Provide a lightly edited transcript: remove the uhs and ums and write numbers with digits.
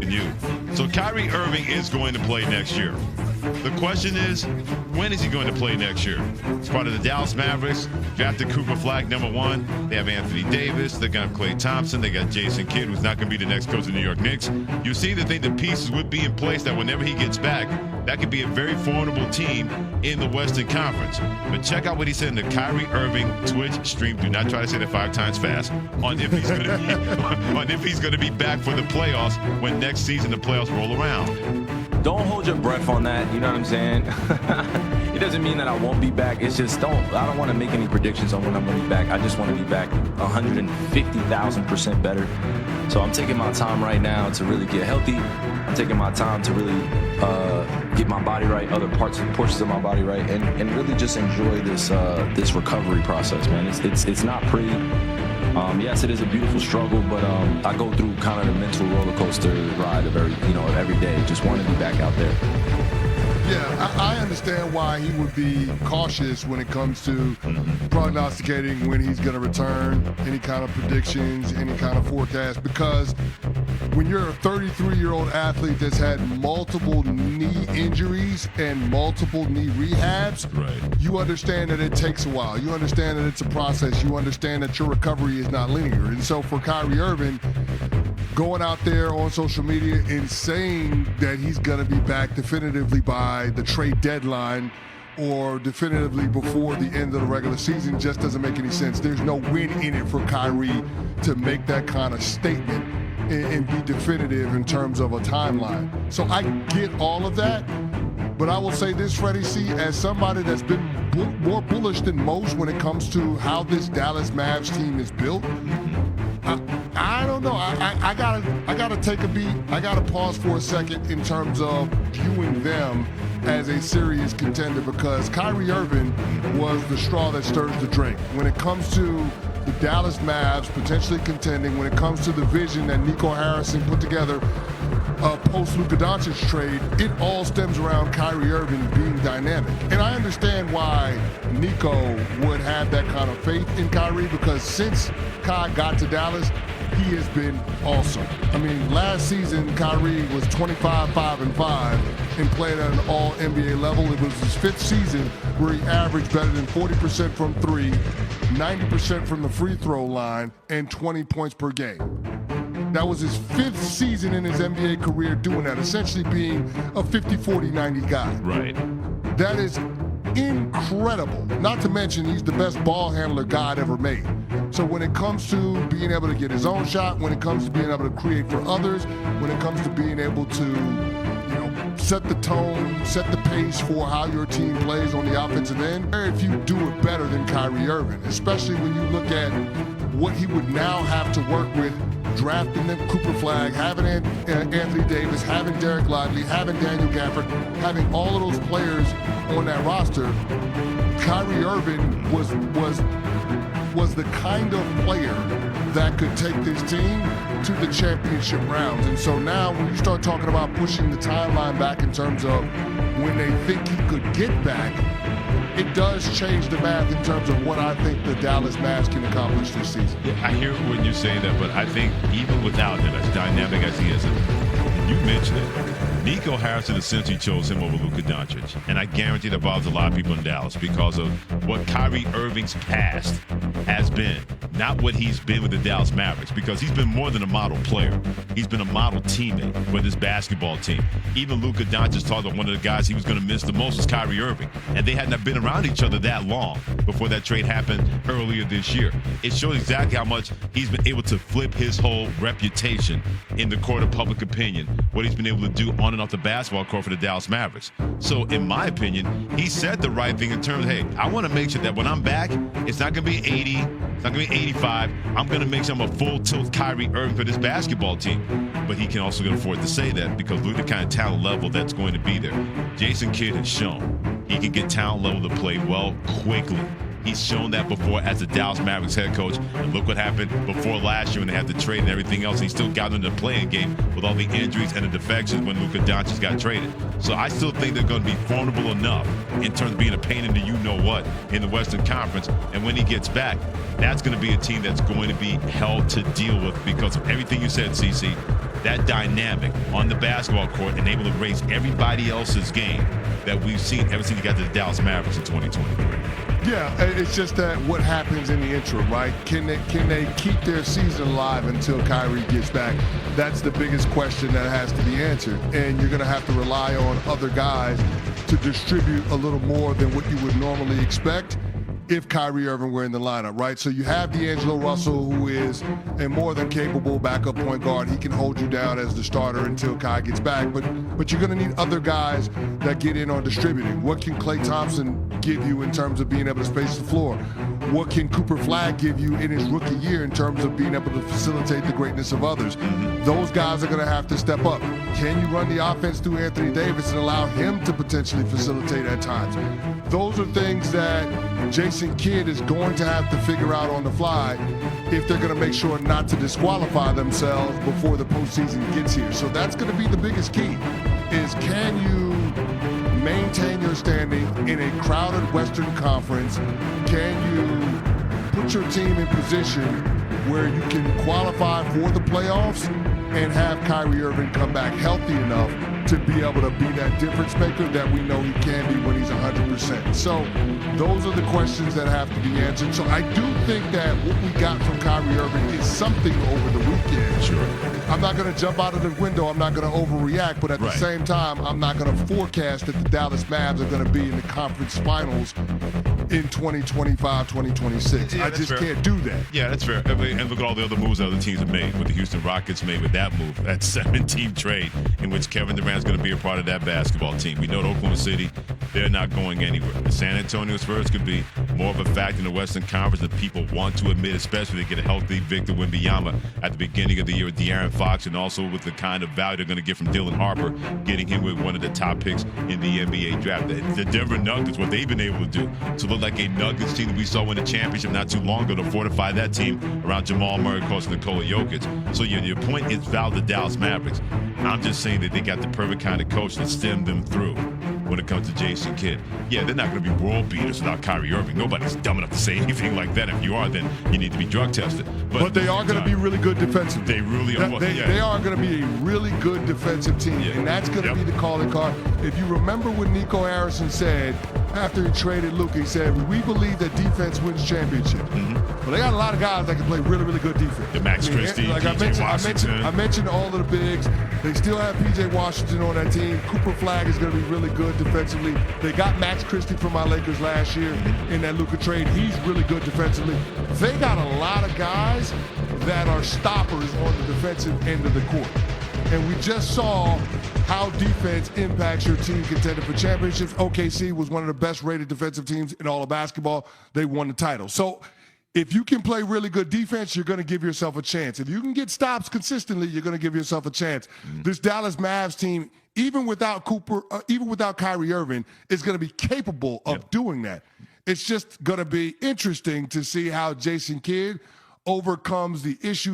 you. So Kyrie Irving is going to play next year. The question is, when is he going to play next year? He's part of the Dallas Mavericks, drafted Cooper Flag #1. They have Anthony Davis. They got Klay Thompson. They got Jason Kidd, who's not going to be the next coach of the New York Knicks. You see the pieces would be in place that whenever he gets back, that could be a very formidable team in the Western Conference. But check out what he said in the Kyrie Irving Twitch stream. Do not try to say that 5 times fast on if he's going to be back for the playoffs when next season the playoffs roll around. Don't hold your breath on that, you know what I'm saying? It doesn't mean that I won't be back. It's just I don't want to make any predictions on when I'm going to be back. I just want to be back 150,000% better. So I'm taking my time right now to really get healthy. I'm taking my time to really get my body right, other portions of my body right, and really just enjoy this recovery process, man. It's not pretty. Yes, it is a beautiful struggle, but I go through kind of the mental roller coaster ride of every day. Just want to be back out there. Yeah, I understand why he would be cautious when it comes to prognosticating when he's going to return, any kind of predictions, any kind of forecast, because when you're a 33-year-old athlete that's had multiple knee injuries and multiple knee rehabs, right, you understand that it takes a while. You understand that it's a process. You understand that your recovery is not linear. And so for Kyrie Irving, going out there on social media and saying that he's going to be back definitively by the trade deadline or definitively before the end of the regular season just doesn't make any sense. There's no win in it for Kyrie to make that kind of statement and be definitive in terms of a timeline. So I get all of that, but I will say this, Freddie C., as somebody that's been more bullish than most when it comes to how this Dallas Mavs team is built, I don't know. I gotta take a beat. I gotta pause for a second in terms of viewing them as a serious contender, because Kyrie Irving was the straw that stirs the drink. When it comes to the Dallas Mavs potentially contending, when it comes to the vision that Nico Harrison put together post-Luka Doncic trade, it all stems around Kyrie Irving being dynamic. And I understand why Nico would have that kind of faith in Kyrie, because since Kai got to Dallas, he has been awesome. I mean, last season, Kyrie was 25-5-5 and played at an all-NBA level. It was his 5th season where he averaged better than 40% from 3, 90% from the free throw line, and 20 points per game. That was his 5th season in his NBA career doing that, essentially being a 50-40-90 guy. Right. That is incredible. Not to mention he's the best ball handler God ever made. So when it comes to being able to get his own shot, when it comes to being able to create for others, when it comes to being able to, set the tone, set the pace for how your team plays on the offensive end, very few do it better than Kyrie Irving, especially when you look at what he would now have to work with, drafting the Cooper Flag, having Anthony Davis, having Derek Lively, having Daniel Gafford, having all of those players on that roster. Kyrie Irving was the kind of player that could take this team to the championship rounds. And so now when you start talking about pushing the timeline back in terms of when they think he could get back, it does change the math in terms of what I think the Dallas Mavs can accomplish this season. Yeah, I hear when you say that, but I think even without him, as dynamic as he is, and you mentioned it, Nico Harrison essentially chose him over Luka Doncic. And I guarantee that bothers a lot of people in Dallas because of what Kyrie Irving's past has been. Not what he's been with the Dallas Mavericks, because he's been more than a model player. He's been a model teammate with his basketball team. Even Luka Doncic thought that one of the guys he was going to miss the most was Kyrie Irving. And they hadn't been around each other that long before that trade happened earlier this year. It shows exactly how much he's been able to flip his whole reputation in the court of public opinion, what he's been able to do on and off the basketball court for the Dallas Mavericks. So in my opinion, he said the right thing in terms of, hey, I want to make sure that when I'm back, it's not going to be 80, it's not going to be 85. I'm going to make sure I'm a full tilt Kyrie Irving for this basketball team. But he can also afford to say that because look at the kind of talent level that's going to be there. Jason Kidd has shown he can get talent level to play well quickly. He's shown that before as the Dallas Mavericks head coach. And look what happened before last year when they had the trade and everything else. He still got into the playing game with all the injuries and the defections when Luka Doncic got traded. So I still think they're going to be formidable enough in terms of being a pain in the you-know-what in the Western Conference. And when he gets back, that's going to be a team that's going to be held to deal with because of everything you said, CC. that dynamic on the basketball court and able to raise everybody else's game that we've seen ever since he got to the Dallas Mavericks in 2023. Yeah, it's just that what happens in the interim, right? Can they keep their season alive until Kyrie gets back? That's the biggest question that has to be answered. And you're going to have to rely on other guys to distribute a little more than what you would normally expect if Kyrie Irving were in the lineup, right? So you have D'Angelo Russell, who is a more than capable backup point guard. He can hold you down as the starter until Kai gets back. But you're going to need other guys that get in on distributing. What can Klay Thompson give you in terms of being able to space the floor? What can Cooper Flagg give you in his rookie year in terms of being able to facilitate the greatness of others? Those guys are going to have to step up. Can you run the offense through Anthony Davis and allow him to potentially facilitate at times? Those are things that Jason Kidd is going to have to figure out on the fly if they're going to make sure not to disqualify themselves before the postseason gets here. So that's going to be the biggest key, is can you maintain your standing in a crowded Western Conference? Can you put your team in position where you can qualify for the playoffs and have Kyrie Irving come back healthy enough to be able to be that difference maker that we know he can be when he's 100%. So those are the questions that have to be answered. So I do think that what we got from Kyrie Irving is something over the weekend. Sure. I'm not going to jump out of the window. I'm not going to overreact. But at the same time, I'm not going to forecast that the Dallas Mavs are going to be in the conference finals in 2025, 2026. Yeah, I just fair. Can't do that. Yeah, that's fair. I mean, and look at all the other moves other teams have made. What the Houston Rockets made with that move, that 7-team trade in which Kevin Durant's going to be a part of that basketball team. We know that Oklahoma City, they're not going anywhere. The San Antonio Spurs could be more of a fact in the Western Conference than people want to admit, especially if they get a healthy Victor Wembanyama at the beginning of the year with De'Aaron Fox, and also with the kind of value they're going to get from Dylan Harper, getting him with one of the top picks in the NBA draft. The Denver Nuggets, what they've been able to do to look like a Nuggets team that we saw win the championship not too long ago, to fortify that team around Jamal Murray, of course, Nikola Jokic. So your point is valid, the Dallas Mavericks. I'm just saying that they got the perfect kind of coach that stemmed them through when it comes to Jason Kidd. Yeah, they're not going to be world beaters without Kyrie Irving. Nobody's dumb enough to say anything like that. If you are, then you need to be drug tested. But they are going to be really good defensively. They really are. They are going to be a really good defensive team, and that's going to be the calling card. If you remember what Nico Harrison said after he traded Luka, he said, we believe that defense wins championships. Well, they got a lot of guys that can play really, really good defense. The Max Christie, like I mentioned all of the bigs. They still have P.J. Washington on that team. Cooper Flagg is going to be really good defensively. They got Max Christie from my Lakers last year in that Luka trade. He's really good defensively. They got a lot of guys that are stoppers on the defensive end of the court. And we just saw how defense impacts your team contending for championships. OKC was one of the best rated defensive teams in all of basketball. They won the title. So if you can play really good defense, you're going to give yourself a chance. If you can get stops consistently, you're going to give yourself a chance. This Dallas Mavs team, even without Kyrie Irving, is going to be capable of doing that. It's just going to be interesting to see how Jason Kidd overcomes the issues